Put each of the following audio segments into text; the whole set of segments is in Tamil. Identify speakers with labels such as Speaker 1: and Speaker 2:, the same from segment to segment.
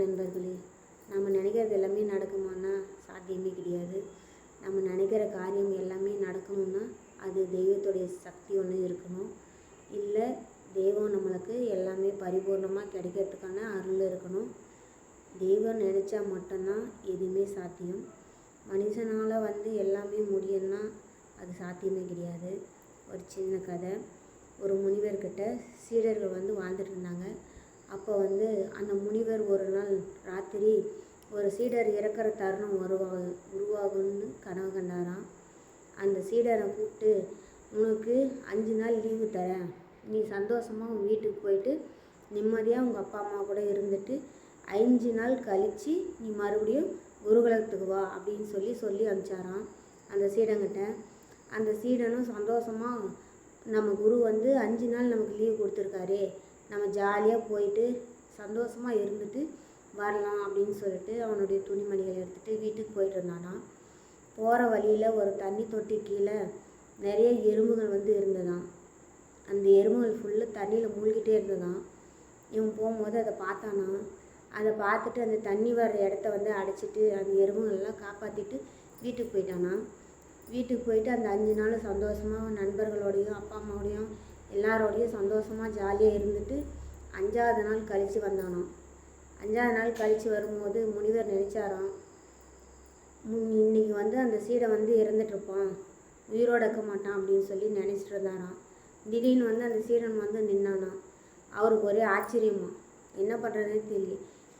Speaker 1: நண்பர்களே, நம்ம நினைக்கிறது எல்லாமே நடக்குமானா சாத்தியமே கிடையாது. நம்ம நினைக்கிற காரியம் எல்லாமே நடக்கணும்னா அது தெய்வத்துடைய சக்தி ஒன்று இருக்கணும். இல்லை தெய்வம் நம்மளுக்கு எல்லாமே பரிபூர்ணமாக கிடைக்கிறதுக்கான அருள் இருக்கணும். தெய்வம் நினச்சா மட்டும்தான் எதுவுமே சாத்தியம். மனுஷனால் எல்லாமே முடியும்னா அது சாத்தியமே கிடையாது. ஒரு சின்ன கதை. ஒரு முனிவர்கிட்ட சீடர்கள் வாழ்ந்துட்டு இருந்தாங்க. அப்போ அந்த முனிவர் ஒரு நாள் ராத்திரி ஒரு சீடர் இறக்கிற தருணம் உருவாகும்னு கனவு கண்டாராம். அந்த சீடரை கூப்பிட்டு, உனக்கு 5 நாள் லீவு தரேன், நீ சந்தோஷமாக உன் வீட்டுக்கு போயிட்டு நிம்மதியாக உங்கள் அப்பா அம்மா கூட இருந்துட்டு 5 நாள் கழித்து நீ மறுபடியும் குருகுலத்துக்கு வா அப்படின்னு சொல்லி அனுப்பிச்சாராம் அந்த சீடங்கிட்ட. அந்த சீடனும் சந்தோஷமாக, நம்ம குரு 5 நாள் நமக்கு லீவு கொடுத்துருக்காரே, நம்ம ஜாலியாக போயிட்டு சந்தோஷமாக இருந்துட்டு வரலாம் அப்படின்னு சொல்லிட்டு அவனுடைய துணிமணிகளை எடுத்துகிட்டு வீட்டுக்கு போயிட்டு இருந்தானா. போகிற வழியில் ஒரு தண்ணி தொட்டி கீழே நிறைய எறும்புகள் இருந்ததாம். அந்த எறும்புகள் ஃபுல்லாக தண்ணியில் மூழ்கிட்டே இருந்ததாம். இவன் போகும்போது அதை பார்த்தானா. அதை பார்த்துட்டு அந்த தண்ணி வர்ற இடத்த அடைச்சிட்டு அந்த எறும்புகள்லாம் காப்பாற்றிட்டு வீட்டுக்கு போயிட்டானா. வீட்டுக்கு போயிட்டு அந்த 5 நாள் சந்தோஷமாக நண்பர்களோடையும் அப்பா அம்மாவோடையும் எல்லாரோடையும் சந்தோஷமாக ஜாலியாக இருந்துட்டு 5ஆவது நாள் கழித்து வந்தானாம். 5ஆவது நாள் கழித்து வரும்போது முனிவர் நினச்சாராம், இன்னைக்கு அந்த சீடை இறந்துட்டுருப்பான், உயிரோடு இருக்க மாட்டான் அப்படின்னு சொல்லி நினச்சிட்டு இருந்தாராம். திடீர்னு அந்த சீடன் நின்னானா. அவருக்கு ஒரே ஆச்சரியமா, என்ன பண்ணுறதுனே தெரியல.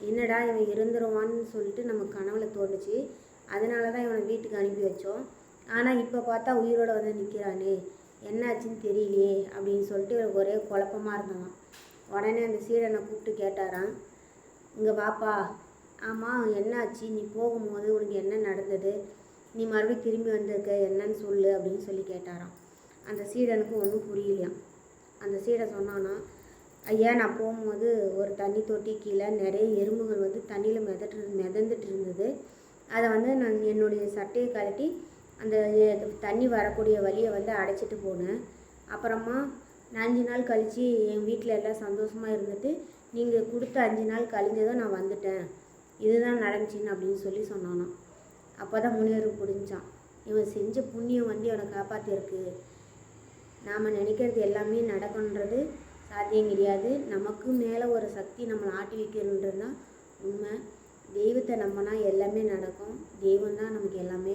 Speaker 1: என்னடா இவன் இறந்துருவான்னு சொல்லிட்டு நம்ம கனவுல தோணுச்சு, அதனால தான் இவனை வீட்டுக்கு அனுப்பி வச்சோம். ஆனால் இப்போ பார்த்தா உயிரோடு நிற்கிறானே, என்னாச்சுன்னு தெரியலையே அப்படின்னு சொல்லிட்டு இவருக்கு ஒரே குழப்பமாக இருந்தான். உடனே அந்த சீடனை கூப்பிட்டு கேட்டாராம், இங்கே வாப்பா, ஆமாம் என்னாச்சு, நீ போகும்போது உனக்கு என்ன நடந்தது, நீ மறுபடியும் திரும்பி வந்திருக்க, என்னன்னு சொல்லு அப்படின்னு சொல்லி கேட்டாராம். அந்த சீடனுக்கு ஒன்றும் புரியலையாம். அந்த சீடன் சொன்னான்னா, ஐயா, நான் போகும்போது ஒரு தண்ணி தொட்டி கீழே நிறைய எறும்புகள் தண்ணியில் மிதந்துட்டு இருந்தது. அதை நான் என்னுடைய சட்டையை கழட்டி அந்த தண்ணி வரக்கூடிய வழியை அடைச்சிட்டு போனேன். அப்புறமா நான் 5 நாள் கழித்து என் வீட்டில் எல்லாம் சந்தோஷமாக இருந்துட்டு நீங்கள் கொடுத்த 5 நாள் கழிஞ்சதும் நான் வந்துட்டேன், இதுதான் நடந்துச்சின்னு அப்படின்னு சொல்லி சொன்னானான். அப்போ தான் முனிவருக்கு புரிஞ்சான், இவன் செஞ்ச புண்ணியம் இவனை காப்பாற்றிருக்கு. நாம் நினைக்கிறது எல்லாமே நடக்கணுன்றது சாத்தியம் கிடையாது. நமக்கு மேலே ஒரு சக்தி நம்மளை ஆட்டி வைக்கணுன்றது தான் உண்மை. தெய்வத்தை நம்பினா எல்லாமே நடக்கும். தெய்வம் தான் நமக்கு எல்லாமே.